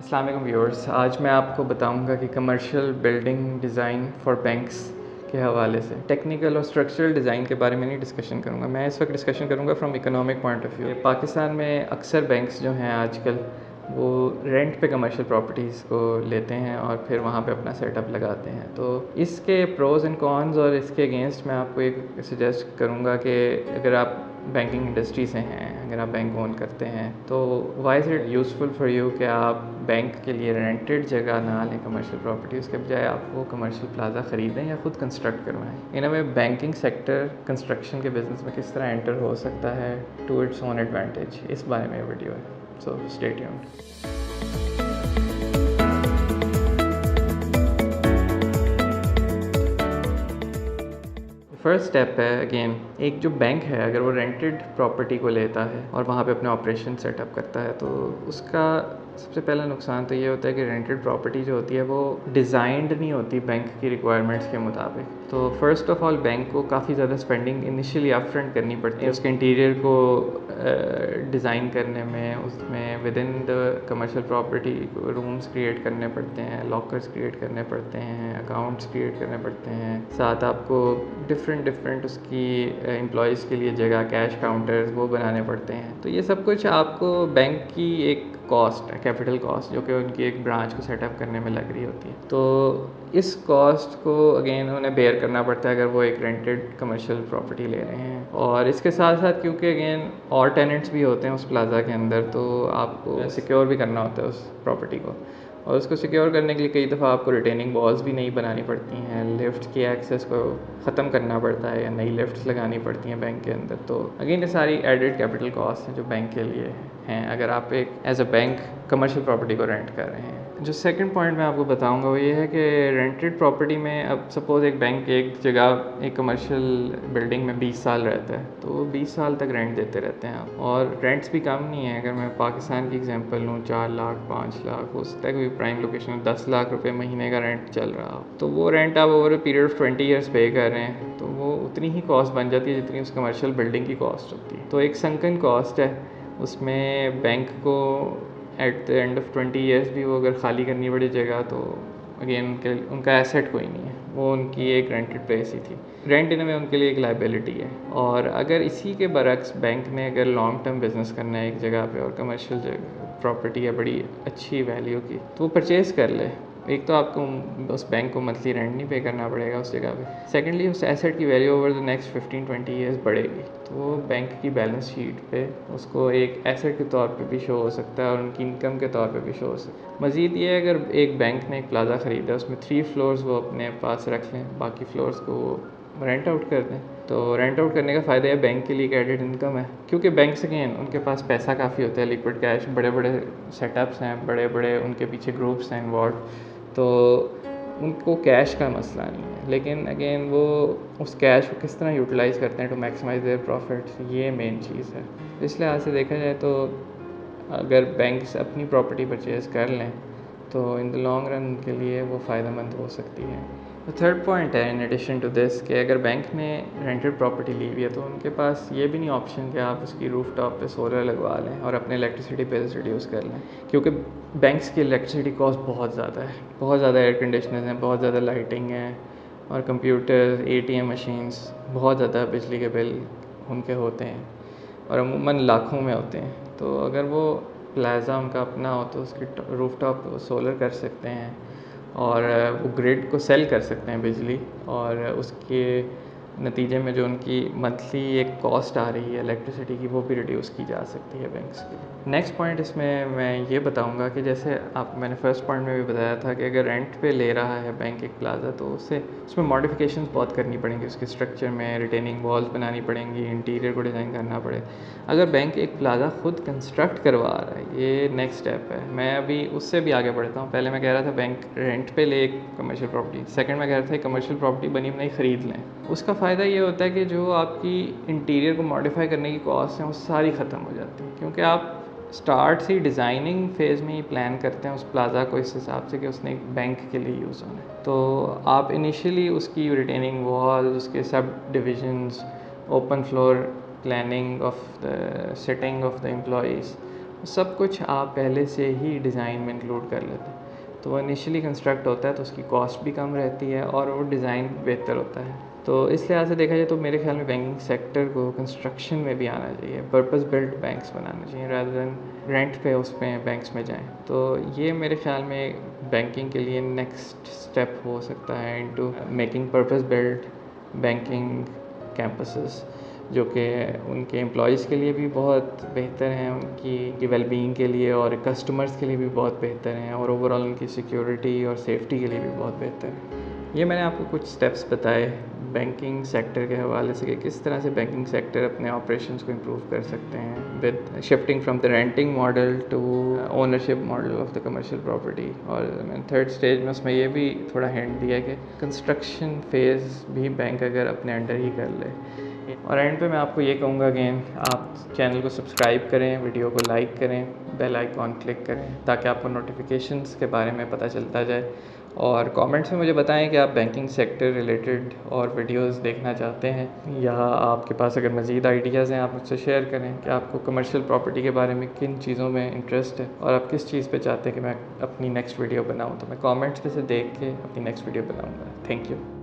अस्सलाम वालेकुम व्यूअर्स। आज मैं आपको बताऊंगा कि commercial building design for banks के हवाले से टेक्निकल और स्ट्रक्चरल डिज़ाइन के बारे में नहीं डिस्कशन करूंगा। मैं इस वक्त डिस्कशन करूंगा from economic point of view. Pakistan में अक्सर बैंक्स जो हैं आजकल वो रेंट पे कमर्शियल प्रॉपर्टीज़ को लेते हैं और फिर वहाँ पे अपना सेटअप लगाते हैं। तो इसके प्रोज़ एंड कॉन्स और इसके अगेंस्ट मैं आपको एक सजेस्ट करूँगा कि अगर आप बैंकिंग इंडस्ट्री से हैं, अगर आप बैंक ओन करते हैं, तो why is it useful for you कि आप बैंक के लिए रेंटेड जगह ना लें कमर्शियल प्रॉपर्टी, उसके बजाय आप वो कमर्शियल प्लाजा ख़रीदें या ख़ुद कंस्ट्रक्ट करवाएं। इन में बैंकिंग सेक्टर कंस्ट्रक्शन के बिज़नेस में किस तरह एंटर हो सकता है टू इट्स ओन एडवांटेज, इस बारे में वीडियो है। So stay tuned. First step है अगेन, एक जो बैंक है अगर वो रेंटेड प्रॉपर्टी को लेता है और वहाँ पे अपने ऑपरेशन सेटअप करता है, तो उसका सबसे पहला नुकसान तो ये होता है कि रेंटेड प्रॉपर्टी जो होती है वो डिज़ाइंड नहीं होती बैंक की रिक्वायरमेंट्स के मुताबिक। तो फर्स्ट ऑफ ऑल बैंक को काफ़ी ज़्यादा स्पेंडिंग इनिशियली अपफ्रंट करनी पड़ती है उसके इंटीरियर को डिज़ाइन करने में, उसमें with in the commercial property rooms create करने पड़ते हैं, लॉकर्स क्रिएट करने पड़ते हैं, अकाउंट्स क्रिएट करने पड़ते हैं, साथ आपको डिफरेंट उसकी एम्प्लॉयज़ के लिए जगह, कैश काउंटर्स वो बनाने पड़ते हैं। तो ये सब कुछ आपको बैंक की एक कॉस्ट है, कैपिटल कॉस्ट, जो कि उनकी एक ब्रांच को सेटअप करने में लग रही होती है। तो इस कॉस्ट को अगेन उन्हें बेयर करना पड़ता है अगर वो एक रेंटेड कमर्शियल प्रॉपर्टी ले रहे हैं। और इसके साथ साथ क्योंकि अगेन और टेनेंट्स भी होते हैं उस प्लाजा के अंदर, तो आपको सिक्योर भी करना होता है उस प्रॉपर्टी को, और उसको सिक्योर करने के लिए कई दफ़ा आपको रिटेनिंग वॉल्स भी नहीं बनानी पड़ती हैं, लिफ्ट की एक्सेस को ख़त्म करना पड़ता है या नई लिफ्ट्स लगानी पड़ती हैं बैंक के अंदर। तो अगेन ये सारी एडेड कैपिटल कॉस्ट हैं जो बैंक के लिए हैं अगर आप एक as a bank commercial property को रेंट कर रहे हैं। जो सेकंड पॉइंट मैं आपको बताऊंगा वो ये है कि रेंटेड प्रॉपर्टी में अब सपोज़ एक बैंक एक जगह एक कमर्शियल बिल्डिंग में 20 साल रहता है, तो वो 20 साल तक रेंट देते रहते हैं आप, और रेंट्स भी कम नहीं है। अगर मैं पाकिस्तान की एग्जांपल लूँ, 4 लाख 5 लाख, हो सकता है कोई प्राइम लोकेशन में 10 लाख रुपए महीने का रेंट चल रहा हो, तो वो रेंट आप over a period of 20 years पे कर रहे हैं, तो वो उतनी ही कॉस्ट बन जाती है जितनी उस कमर्शियल बिल्डिंग की कॉस्ट होती है। तो एक संकन कॉस्ट है उसमें। बैंक को at the end of 20 years भी वो अगर खाली करनी पड़ी जगह, तो अगेन उनका एसेट कोई नहीं है, वो उनकी एक रेंटेड प्लेस ही थी। रेंट इन में उनके लिए एक लाइबिलिटी है। और अगर इसी के बरक्स बैंक ने अगर लॉन्ग टर्म बिजनेस करना है एक जगह पे और कमर्शियल प्रॉपर्टी है बड़ी अच्छी वैल्यू की, तो वो परचेज़ कर ले। एक तो आपको उस बैंक को मंथली रेंट नहीं पे करना पड़ेगा उस जगह पे, सेकेंडली उस एसेट की value over the next 15-20 years बढ़ेगी, तो वो बैंक की बैलेंस शीट पे उसको एक एसेट के तौर पे भी शो हो सकता है और उनकी इनकम के तौर पे भी शो हो सकता है। मज़ीद ये अगर एक बैंक ने एक प्लाजा ख़रीदा, उसमें 3 फ्लोर्स वो अपने पास रख लें, बाकी फ्लोर्स को वो रेंट आउट कर दें, तो रेंट आउट करने का फ़ायदा है बैंक के लिए एक एडेड इनकम है, क्योंकि बैंक से अगेन उनके पास पैसा काफ़ी होता है, लिक्विड कैश, बड़े बड़े सेटअप्स हैं, बड़े बड़े उनके पीछे ग्रुप्स हैं इन्वॉल्व, तो उनको कैश का मसला नहीं है। लेकिन अगेन वो उस कैश को किस तरह यूटिलाइज़ करते हैं टू मैक्सिमाइज़ देयर प्रॉफिट्स, ये मेन चीज़ है। इस लिहाज से देखा जाए तो अगर बैंक्स अपनी प्रॉपर्टी परचेज़ कर लें तो इन द लॉन्ग रन उनके लिए वो फ़ायदेमंद हो सकती है। तो थर्ड पॉइंट है इन एडिशन टू दिस कि अगर बैंक ने रेंटेड प्रॉपर्टी ली हुई है तो उनके पास ये भी नहीं ऑप्शन कि आप उसकी रूफ टॉप पर सोलर लगवा लें और अपने इलेक्ट्रिसिटी बिल्स रिड्यूस कर लें, क्योंकि बैंक्स की इलेक्ट्रिसिटी कॉस्ट बहुत ज़्यादा है, बहुत ज़्यादा एयर कंडीशनर्स हैं, बहुत ज़्यादा लाइटिंग है और कंप्यूटर, ATM मशीन्स, बहुत ज़्यादा बिजली के बिल उनके होते हैं और अमूमन लाखों में होते हैं। तो अगर वो प्लाजा उनका अपना हो तो उसकी रूफ टॉप सोलर कर सकते हैं और वो ग्रिड को सेल कर सकते हैं बिजली, और उसके नतीजे में जो उनकी मंथली एक कॉस्ट आ रही है इलेक्ट्रिसिटी की, वो भी रिड्यूस की जा सकती है बैंक्स की। नेक्स्ट पॉइंट इसमें मैं ये बताऊंगा कि जैसे मैंने फर्स्ट पॉइंट में भी बताया था कि अगर रेंट पे ले रहा है बैंक एक प्लाजा, तो उसमें मॉडिफिकेशंस बहुत करनी पड़ेंगी, उसके स्ट्रक्चर में रिटेनिंग वॉल्स बनानी पड़ेंगी, इंटीरियर को डिज़ाइन करना पड़ेगा। अगर बैंक एक प्लाजा खुद कंस्ट्रक्ट करवा रहा है, ये नेक्स्ट स्टेप है। मैं अभी उससे भी आगे बढ़ता हूँ। पहले मैं कह रहा था बैंक रेंट पे ले एक कमर्शियल प्रॉपर्टी, सेकंड मैं कह रहा था कमर्शियल प्रॉपर्टी बनी बनाई ख़रीद लें। उसका फ़ायदा ये होता है कि जो आपकी इंटीरियर को मॉडिफाई करने की कॉस्ट है वो सारी ख़त्म हो जाती है, क्योंकि आप स्टार्ट से डिज़ाइनिंग फ़ेज़ में ही प्लान करते हैं उस प्लाजा को इस हिसाब से कि उसने एक बैंक के लिए यूज़ होना है। तो आप इनिशियली उसकी रिटेनिंग वॉल, उसके सब divisions, open floor planning of the sitting of the employees सब कुछ आप पहले से ही डिज़ाइन में इंक्लूड कर लेते हैं, तो वो इनिशियली कंस्ट्रक्ट होता है तो उसकी कॉस्ट भी कम रहती है और वो डिज़ाइन बेहतर होता है। तो इस लिहाज से देखा जाए तो मेरे ख्याल में बैंकिंग सेक्टर को कंस्ट्रक्शन में भी आना चाहिए, पर्पस बिल्ट बैंक्स बनाने चाहिए रादर देन रेंट पे उसमें बैंक्स में जाएं। तो ये मेरे ख्याल में बैंकिंग के लिए नेक्स्ट स्टेप हो सकता है into making purpose built banking campuses, जो कि उनके एम्प्लॉयज़ के लिए भी बहुत बेहतर हैं, उनकी वेलबींग के लिए और कस्टमर्स के लिए भी बहुत बेहतर हैं और ओवरऑल उनकी सिक्योरिटी और सेफ्टी के लिए भी बहुत बेहतर है। ये मैंने आपको कुछ स्टेप्स बताए बैंकिंग सेक्टर के हवाले से कि किस तरह से बैंकिंग सेक्टर अपने ऑपरेशंस को इम्प्रूव कर सकते हैं with shifting from the renting model to ownership model of the commercial property. और मैंने थर्ड स्टेज में उसमें ये भी थोड़ा हिंट दिया कि कंस्ट्रक्शन फेज़ भी बैंक अगर अपने अंडर ही कर ले। और एंड पे मैं आपको ये कहूँगा अगेन, आप चैनल को सब्सक्राइब करें, वीडियो को लाइक करें, बेल आइकॉन क्लिक करें ताकि आपको नोटिफिकेशंस के बारे में पता चलता जाए। और कमेंट्स में मुझे बताएं कि आप बैंकिंग सेक्टर रिलेटेड और वीडियोस देखना चाहते हैं, या आपके पास अगर मज़ीद आइडियाज़ हैं आप मुझसे शेयर करें कि आपको कमर्शियल प्रॉपर्टी के बारे में किन चीज़ों में इंटरेस्ट है और आप किस चीज़ पे चाहते हैं कि मैं अपनी नेक्स्ट वीडियो बनाऊँ। तो मैं कमेंट्स में से देख के अपनी नेक्स्ट वीडियो बनाऊँगा। Thank you.